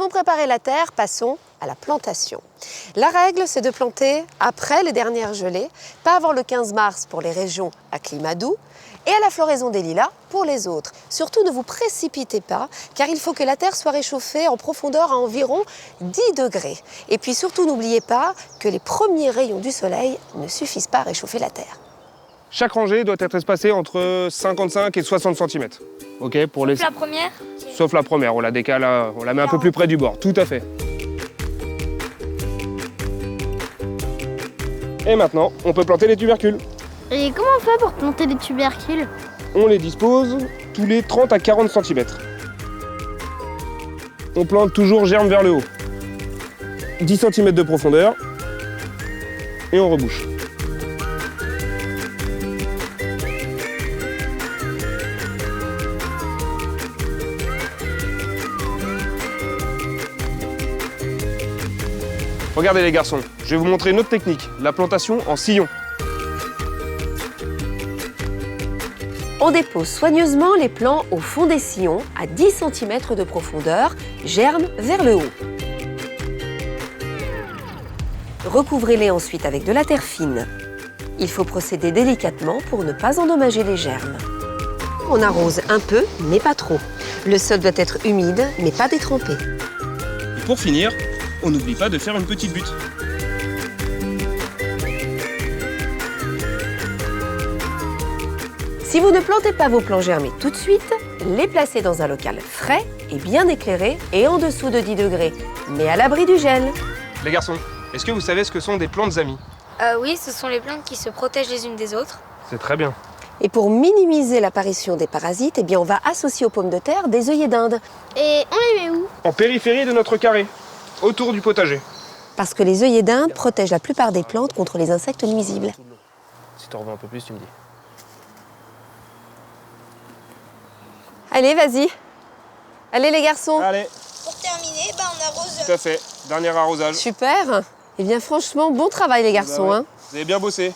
avons préparé la terre, passons à la plantation. La règle, c'est de planter après les dernières gelées, pas avant le 15 mars pour les régions à climat doux, et à la floraison des lilas pour les autres. Surtout, ne vous précipitez pas, car il faut que la terre soit réchauffée en profondeur à environ 10 degrés. Et puis surtout, n'oubliez pas que les premiers rayons du soleil ne suffisent pas à réchauffer la terre. Chaque rangée doit être espacée entre 55 et 60 cm. Ok, pour les... La première? Sauf la première, on la décale, on la met un peu plus près du bord, tout à fait. Et maintenant, on peut planter les tubercules. Et comment on fait pour planter les tubercules? On les dispose tous les 30 à 40 cm. On plante toujours germe vers le haut. 10 cm de profondeur. Et on rebouche. Regardez les garçons, je vais vous montrer une autre technique, la plantation en sillon. On dépose soigneusement les plants au fond des sillons à 10 cm de profondeur, germe vers le haut. Recouvrez-les ensuite avec de la terre fine. Il faut procéder délicatement pour ne pas endommager les germes. On arrose un peu, mais pas trop. Le sol doit être humide, mais pas détrempé. Et pour finir, on n'oublie pas de faire une petite butte. Si vous ne plantez pas vos plants germés tout de suite, les placez dans un local frais et bien éclairé et en dessous de 10 degrés, mais à l'abri du gel. Les garçons, est-ce que vous savez ce que sont des plantes amies? Oui, ce sont les plantes qui se protègent les unes des autres. C'est très bien. Et pour minimiser l'apparition des parasites, eh bien on va associer aux pommes de terre des œillets d'Inde. Et on les met où? En périphérie de notre carré, autour du potager. Parce que les œillets d'Inde protègent la plupart des plantes contre les insectes nuisibles. Si tu en veux un peu plus, tu me dis. Allez, vas-y. Allez les garçons. Allez. Pour terminer, on arrose. Tout à fait. Dernier arrosage. Super. Eh bien franchement, bon travail les garçons. Bah ouais. Vous avez bien bossé.